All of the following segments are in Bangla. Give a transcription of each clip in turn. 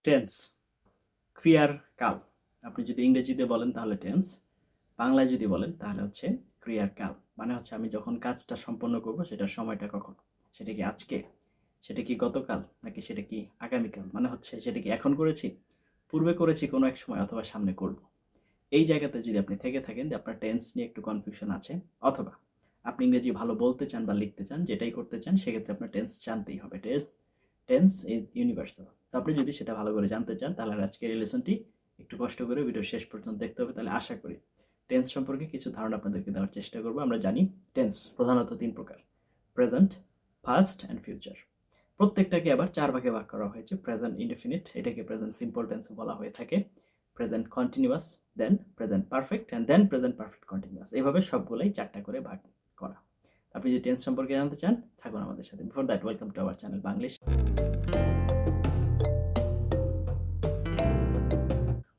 টেন্স ক্রিয়ার কাল। আপনি যদি ইংরেজিতে বলেন তাহলে টেন্স, বাংলায় যদি বলেন তাহলে হচ্ছে ক্রিয়ার কাল। মানে হচ্ছে আমি যখন কাজটা সম্পন্ন করব সেটার সময়টা কখন, সেটা কি আজকে, সেটা কি গতকাল, নাকি সেটা কি আগামীকাল, মানে হচ্ছে সেটা কি এখন করেছি, পূর্বে করেছি কোনো এক সময়, অথবা সামনে করব। এই জায়গাতে যদি আপনি থেকে থাকেন যে আপনার টেন্স নিয়ে একটু কনফিউশন আছে, অথবা আপনি ইংরেজি ভালো বলতে চান বা লিখতে চান, যেটাই করতে চান, সেক্ষেত্রে আপনার টেন্স জানতেই হবে। Tense is universal. তো আপনি যদি সেটা ভালো করে জানতে চান তাহলে আজকের এই লেসনটি একটু কষ্ট করে ভিডিও শেষ পর্যন্ত দেখতে হবে। তাহলে আশা করি টেন্স সম্পর্কে কিছু ধারণা আপনাদেরকে দেওয়ার চেষ্টা করব। আমরা জানি টেন্স প্রধানত তিন প্রকার: প্রেজেন্ট, পাস্ট অ্যান্ড ফিউচার। প্রত্যেকটাকে আবার চার ভাগে ভাগ করা হয়েছে। প্রেজেন্ট ইনডেফিনিট, এটাকে প্রেজেন্ট সিম্পল টেন্স বলা হয়ে থাকে। Present continuous, then present perfect, and then present perfect continuous. এইভাবে সবগুলাই চারটা করে ভাগ করা। আপনি যদি টেন্স সম্পর্কে জানতে চান, থাকুন আমাদের সাথে। Before that, welcome to our channel Banglish.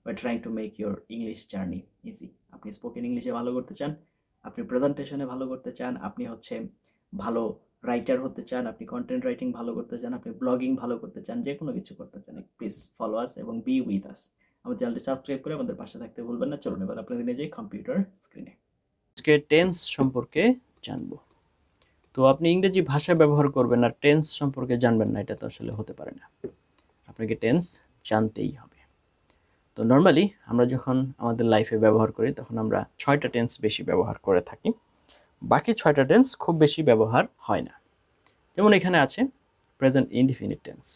We're trying to make your English journey easy. আপনি স্পোকেন ইংলিশে ভালো করতে চান, আপনি প্রেজেন্টেশনে ভালো করতে চান, আপনি হচ্ছে ভালো রাইটার হতে চান, আপনি কন্টেন্ট রাইটিং ভালো করতে চান, আপনি ব্লগিং ভালো করতে চান, যে কোনো কিছু করতে চান, প্লিজ ফলো আস এবং বি উইথ আস। আমার চ্যানেলটি সাবস্ক্রাইব করে আমাদের পাশে থাকতে ভুলবেন না। চলুন এবার আপনাদের নিজে কম্পিউটার স্ক্রিনে আজকে টেন্স সম্পর্কে জানবো। তো আপনি ইংরেজি ভাষা ব্যবহার করবেন আর টেন্স সম্পর্কে জানবেন না, এটা তো আসলে হতে পারে না। আপনাকে টেন্স জানতেই হবে। তো নর্মালি আমরা যখন আমাদের লাইফে ব্যবহার করি তখন আমরা 6টা টেন্স বেশি ব্যবহার করে থাকি, বাকি 6টা টেন্স খুব বেশি ব্যবহার হয় না। যেমন এখানে আছে প্রেজেন্ট ইনডিফিনিট টেন্স।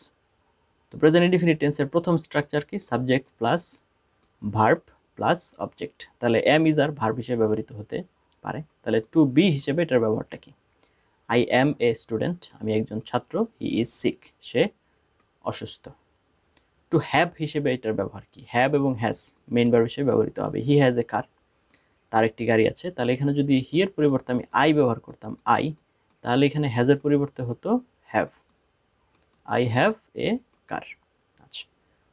তো প্রেজেন্ট ইনডিফিনিট টেন্সের প্রথম স্ট্রাকচার কি? Subject plus verb plus object. তাহলে এম ইজ আর ভার্ব হিসেবে ব্যবহৃত হতে পারে। তাহলে টু বি হিসেবে এটার ব্যবহারটা কি? আই অ্যাম এ স্টুডেন্ট, আমি একজন ছাত্র। হি ইজ সিক, সে অসুস্থ। টু হ্যাভ হিসেবে এটার ব্যবহার কি? হ্যাভ এবং হ্যাজ মেইন ভার্ব হিসেবে ব্যবহৃত হবে। হি হ্যাজ এ কার, তার একটি গাড়ি আছে। তাহলে এখানে যদি হি এর পরিবর্তে আমি আই ব্যবহার করতাম, আই, তাহলে এখানে হ্যাজের পরিবর্তে হতো have. I have a car. আচ্ছা,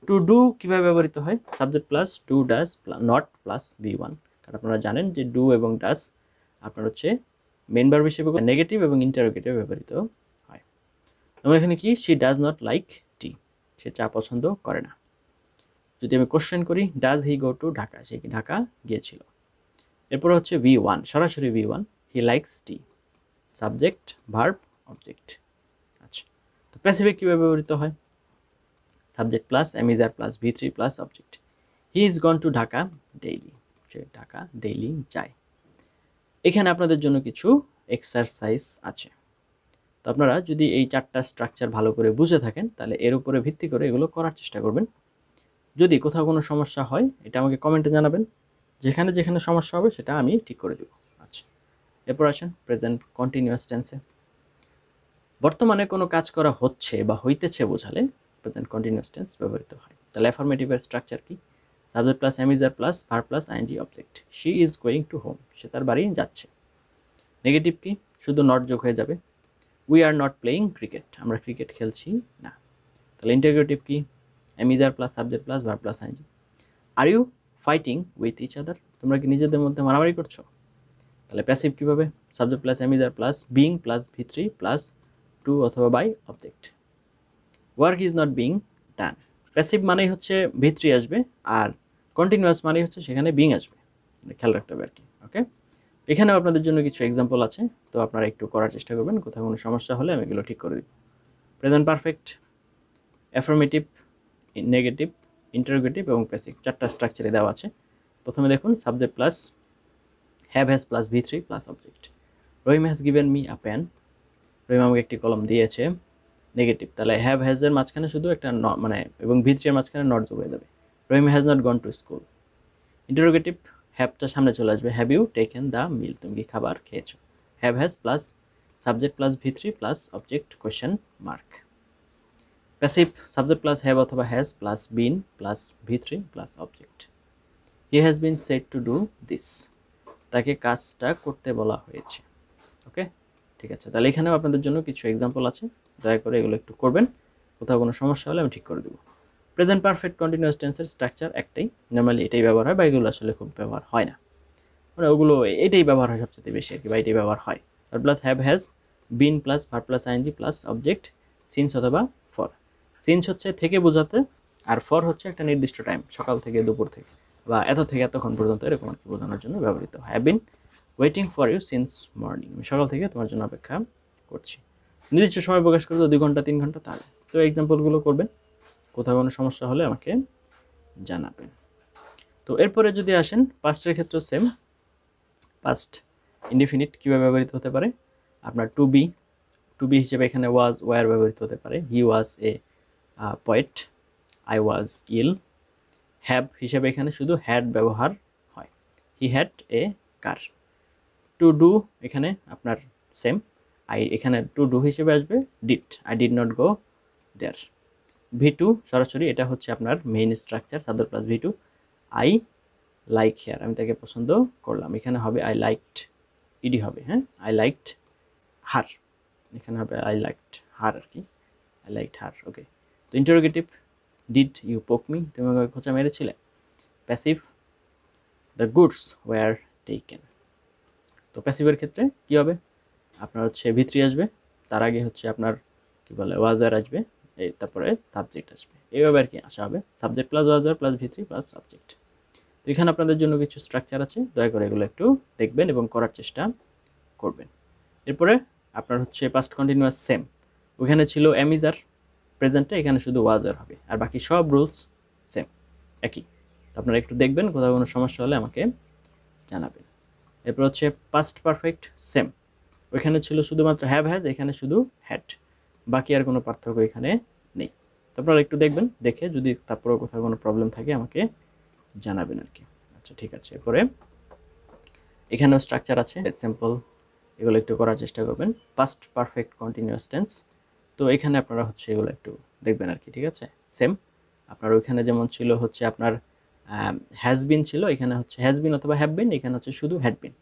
টু ডু কীভাবে ব্যবহৃত হয়? Subject plus do does not plus V one. কারণ আপনারা জানেন যে ডু এবং ডাজ আপনার হচ্ছে মেইন ভার্ব হিসেবে নেগেটিভ এবং ইন্টারোগেটিভ ব্যবহৃত হয়। যেমন এখানে কি? She does not like tea, সে চা পছন্দ করে না। যদি আমি কোশ্চেন করি, does he go to Dhaka, সে কি ঢাকা গিয়েছিল। এরপর হচ্ছে ভি ওয়ান, সরাসরি V one, he likes T. Subject verb object. আচ্ছা, তো প্যাসিফে কীভাবে ব্যবহৃত হয়? Subject plus am is are plus V three plus object. He is gone to Dhaka daily, say Dhaka daily যায়। এখানে আপনাদের জন্য কিছু এক্সারসাইজ আছে। তো আপনারা যদি এই 4টা স্ট্রাকচার ভালো করে বুঝে থাকেন তাহলে এর উপরে ভিত্তি করে এগুলো করার চেষ্টা করবেন। যদি কোথাও কোনো সমস্যা হয় এটা আমাকে কমেন্টে জানাবেন, যেখানে যেখানে সমস্যা হবে সেটা আমি ঠিক করে দেব। আচ্ছা, এরপর আসেন প্রেজেন্ট কন্টিনিউয়াস টেন্সে। বর্তমানে কোনো কাজ করা হচ্ছে বা হইতেছে বোঝালে প্রেজেন্ট কন্টিনিউয়াস টেন্স ব্যবহৃত হয়। তাহলে অ্যাফার্মেটিভের স্ট্রাকচার কি? Subject plus am is are plus verb plus ING object. She is going to home, সে তার বাড়ি যাচ্ছে। নেগেটিভ কি? শুধু নট যোগ হয়ে যাবে। We are not playing cricket, আমরা ক্রিকেট খেলছি না। তাহলে ইন্টারোগেটিভ কি? Am is are plus subject plus verb plus ING. Are you fighting with each other, তোমরা কি নিজেদের মধ্যে মারামারি করছো? তাহলে প্যাসিভ কীভাবে? Subject plus am is are plus being plus V three plus to অথবা by object. Work is not being done, passive মানেই হচ্ছে ভি থ্রি আসবে, আর কন্টিনিউয়াস মানেই হচ্ছে সেখানে বিং আসবে, খেয়াল রাখতে হবে আর কি। ওকে, এখানেও আপনাদের জন্য কিছু এক্সাম্পল আছে, তো আপনারা একটু করার চেষ্টা করবেন। কোথাও কোনো সমস্যা হলে আমি এগুলো ঠিক করে দিব। Present perfect, affirmative, negative, interrogative এবং প্যাসিভ 4টা স্ট্রাকচারে দেওয়া আছে। প্রথমে দেখুন subject plus have has plus V three plus object. Rahim has given me a pen, Rahim আমাকে একটি কলম দিয়েছে। নেগেটিভ, তাহলে হ্যাভ হ্যাজের মাঝখানে শুধু একটা মানে এবং ভি থ্রি এর মাঝখানে নট যোগ হয়ে যাবে। Rahim has not gone to school. Interrogative, হ্যাভটা সামনে চলে আসবে, have you taken the meal, তুমি কি খাবার খেয়েছো। Have has plus subject plus V three plus object question mark. Passive, subject plus have অথবা has plus been plus V three plus object. He has been said to do this, তাকে কাজটা করতে বলা হয়েছে। ওকে, ঠিক আছে। তাহলে এখানেও আপনাদের জন্য কিছু এক্সাম্পল আছে, দয়া করে এগুলো একটু করবেন। কোথাও কোনো সমস্যা হলে আমি ঠিক করে দেবো। প্রেজেন্ট পারফেক্ট কন্টিনিউয়াস টেন্সের স্ট্রাকচার একটাই, নর্মালি এটাই ব্যবহার হয়, বা এগুলো আসলে খুব ব্যবহার হয় না, মানে ওগুলো এটাই ব্যবহার হয় সবচেয়ে বেশি আর কি, বা এটাই ব্যবহার হয়। আর plus have has been plus verb plus ING plus object since অথবা ফর। সিন্স হচ্ছে থেকে বোঝাতে, আর ফর হচ্ছে একটা নির্দিষ্ট টাইম, সকাল থেকে দুপুর থেকে বা এত থেকে এতক্ষণ পর্যন্ত, এরকম আর কি বোঝানোর জন্য ব্যবহৃত হয়। Have been waiting for you since morning, আমি সকাল থেকে তোমার জন্য অপেক্ষা করছি। নির্দিষ্ট সময় প্রকাশ করে তো 2 ঘন্টা 3 ঘন্টা, তাহলে তো এক্সাম্পলগুলো করবেন, কোথাও কোনো সমস্যা হলে আমাকে জানাবেন। তো এরপরে যদি আসেন পাস্টের ক্ষেত্রে সেম, পাস্ট ইনডিফিনিট কীভাবে ব্যবহৃত হতে পারে, আপনার টু বি হিসেবে এখানে ওয়াজ ওয়ার ব্যবহৃত হতে পারে। He was a poet, I was ill. Have হিসেবে এখানে শুধু হ্যাড ব্যবহার হয়, he had a car. To do এখানে আপনার সেম, এখানে টু ডু হিসেবে আসবে did, I did not go there. ভি2 সরাসরি এটা হচ্ছে আপনার মেইন স্ট্রাকচার, সাবজেক্ট প্লাস ভি2। আই লাইক হেয়ার, আমি তাকে পছন্দ করলাম, এখানে হবে আই লাইকড, ইডি হবে, হ্যাঁ, আই লাইকড হার, এখানে হবে আই লাইকড হার আর কি, আই লাইকড হার। ওকে, তো interrogative, did you poke me, তুমি আমাকে খোঁচা মেরেছিলে। Passive, the goods were taken. তো প্যাসিভের ক্ষেত্রে কী হবে, আপনার হচ্ছে ভি3 আসবে, তার আগে হচ্ছে আপনার কী বলে ওয়াজার আসবে, তারপরে সাবজেক্ট আসবে, এইভাবে আর কি আসা হবে, subject plus ওয়াজার plus ভি3 plus subject. তো এখানে আপনাদের জন্য কিছু স্ট্রাকচার আছে, দয়া করে এগুলো একটু দেখবেন এবং করার চেষ্টা করবেন। এরপরে আপনার হচ্ছে পাস্ট কন্টিনিউয়াস সেম, ওখানে ছিল অ্যামিজার, প্রেজেন্টে এখানে শুধু ওয়াজার হবে, আর বাকি সব রুলস সেম একই। তো আপনারা একটু দেখবেন, কোথাও কোনো সমস্যা হলে আমাকে জানাবেন। এরপর হচ্ছে পাস্ট পারফেক্ট সেম, ওইখানে ছিল শুধুমাত্র হ্যাভ হ্যাজ, এখানে শুধু হ্যাড, বাকি আর কোনো পার্থক্য এখানে নেই। তো আপনারা একটু দেখবেন, দেখে যদি তারপরেও কোথাও কোনো প্রবলেম থাকে আমাকে জানাবেন আর কি। আচ্ছা ঠিক আছে, এরপরে এখানেও স্ট্রাকচার আছে সিম্পল, এগুলো একটু করার চেষ্টা করবেন। পাস্ট পারফেক্ট কন্টিনিউয়াস টেন্স, তো এখানে আপনারা হচ্ছে এগুলো একটু দেখবেন আর কি, ঠিক আছে। সেম আপনার ওইখানে যেমন ছিল হচ্ছে আপনার হ্যাজ বিন ছিল, এখানে হচ্ছে হ্যাজ বিন অথবা হ্যাভ বিন, এখানে হচ্ছে শুধু হ্যাড বিন,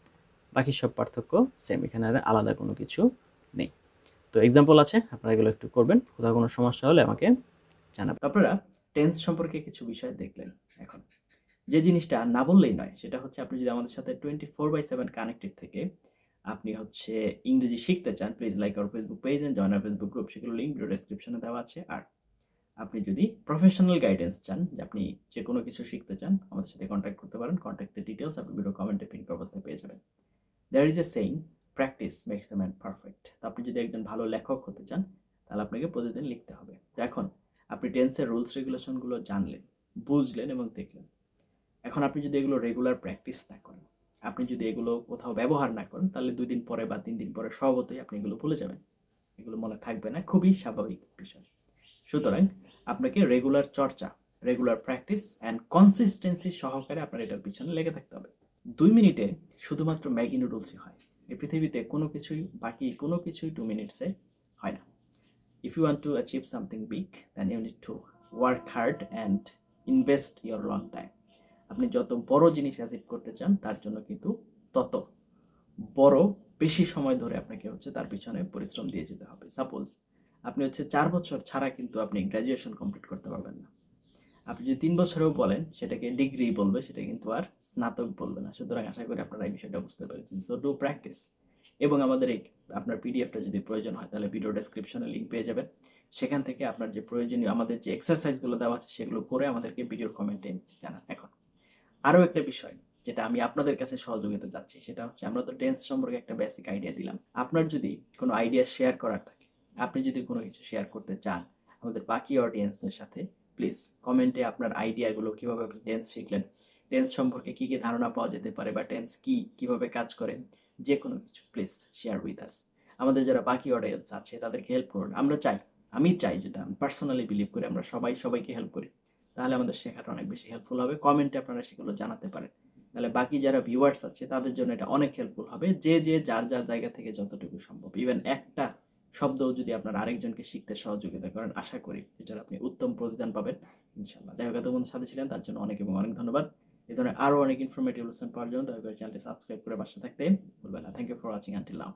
বাকি সব পার্থক্য সেম, এখানে আলাদা কোনো কিছু নেই। তো এক্সাম্পল আছে, আপনারা এগুলো একটু করবেন, কোথাও কোনো সমস্যা হলে আমাকে জানাবেন। আপনারা টেন্স সম্পর্কে কিছু বিষয় দেখলেন। এখন যে জিনিসটা না বললেই নয় সেটা হচ্ছে, আপনি যদি আমাদের সাথে 24/7 কানেক্টেড থেকে আপনি হচ্ছে ইংরেজি শিখতে চান, please like our Facebook page and join our Facebook group, সেগুলো লিঙ্ক ভিডিও ডেসক্রিপশনে দেওয়া আছে। আর আপনি যদি প্রফেশনাল গাইডেন্স চান, যে আপনি যে কোনো কিছু শিখতে চান, আমাদের সাথে কন্ট্যাক্ট করতে পারেন। কন্ট্যাক্টের ডিটেলস আপনি ভিডিও কমেন্টে পিন অবস্থায় পেয়ে যাবেন। There is a saying, practice makes a man perfect. আপনি যদি একজন ভালো লেখক হতে চান, তাহলে আপনাকে প্রতিদিন লিখতে হবে। তো এখন আপনি টেন্সের রুলস রেগুলেশনগুলো জানলেন, বুঝলেন এবং দেখলেন। এখন আপনি যদি এগুলো রেগুলার প্র্যাকটিস না করেন, আপনি যদি এগুলো কোথাও ব্যবহার না করেন, তাহলে 2 দিন পরে বা 3 দিন পরে স্বভাবতই আপনি এগুলো ভুলে যাবেন, এগুলো মনে থাকবে না, খুবই স্বাভাবিক বিষয়। সুতরাং আপনাকে রেগুলার চর্চা, রেগুলার প্র্যাকটিস অ্যান্ড কনসিস্টেন্সি সহকারে আপনার এটার পিছনে লেগে থাকতে হবে। 2 মিনিটে শুধুমাত্র ম্যাগি নুডলসই হয়, এই পৃথিবীতে কোনো কিছুই, বাকি কোনো কিছুই 2 মিনিটসে হয় না। If you want to achieve something big, then you need to work hard and invest your long time. আপনি যত বড় জিনিস অ্যাচিভ করতে চান, তার জন্য কিন্তু তত বড় বেশি সময় ধরে আপনাকে হচ্ছে তার পিছনে পরিশ্রম দিয়ে যেতে হবে। সাপোজ আপনি হচ্ছে 4 বছর ছাড়া কিন্তু আপনি গ্র্যাজুয়েশন কমপ্লিট করতে পারবেন না। আপনি যদি 3 বছরেও বলেন, সেটাকে ডিগ্রি বলবে, সেটা কিন্তু আর স্নাতক বলবে না। সুতরাং আশা করি আপনারা এই বিষয়টা বুঝতে পেরেছেন। So do practice. এবং আমাদের এই আপনার পিডিএফটা যদি প্রয়োজন হয়, তাহলে ভিডিও ডেসক্রিপশনে লিঙ্ক পেয়ে যাবেন, সেখান থেকে আপনার যে প্রয়োজনীয় আমাদের যে এক্সারসাইজগুলো দেওয়া আছে সেগুলো করে আমাদেরকে ভিডিওর কমেন্টে জানান। এখন আরও একটা বিষয় যেটা আমি আপনাদের কাছে সহযোগিতা চাচ্ছি, সেটা হচ্ছে, আমরা তো টেন্স সম্পর্কে একটা বেসিক আইডিয়া দিলাম। আপনার যদি কোনো আইডিয়া শেয়ার করার থাকে, আপনি যদি কোনো কিছু শেয়ার করতে চান আমাদের বাকি অডিয়েন্সদের সাথে, প্লিজ কমেন্টে আপনার আইডিয়াগুলো, কীভাবে আপনি টেন্স শিখলেন, টেন্স সম্পর্কে কী কী ধারণা পাওয়া যেতে পারে, বা টেন্স কী, কীভাবে কাজ করে, যে কোনো কিছু প্লিজ শেয়ার উইথ আস। আমাদের যারা বাকি অডিয়েন্স আছে তাদেরকে হেল্প করুন। আমি চাই, যেটা আমি পার্সোনালি বিলিভ করি, আমরা সবাইকে হেল্প করি, তাহলে আমাদের শেখাটা অনেক বেশি হেল্পফুল হবে। কমেন্টে আপনারা সেগুলো জানাতে পারেন, তাহলে বাকি যারা ভিউয়ার্স আছে তাদের জন্য এটা অনেক হেল্পফুল হবে, যে যার জায়গা থেকে যতটুকু সম্ভব, ইভেন একটা শব্দও যদি আপনার আরেকজনকে শিখতে সহযোগিতা করেন, আশা করি এটার আপনি উত্তম প্রতিদান পাবেন ইনশাল্লাহ। যাই হোক, এতক্ষণ সাথে ছিলেন তার জন্য অনেক এবং অনেক ধন্যবাদ। এই ধরনের আরও অনেক ইনফরমেটিভ লেসন পাওয়ার জন্য দয়া করে চ্যানেলটি সাবস্ক্রাইব করে পাশে থাকতে ভুলবেন না। Thank you for watching until now.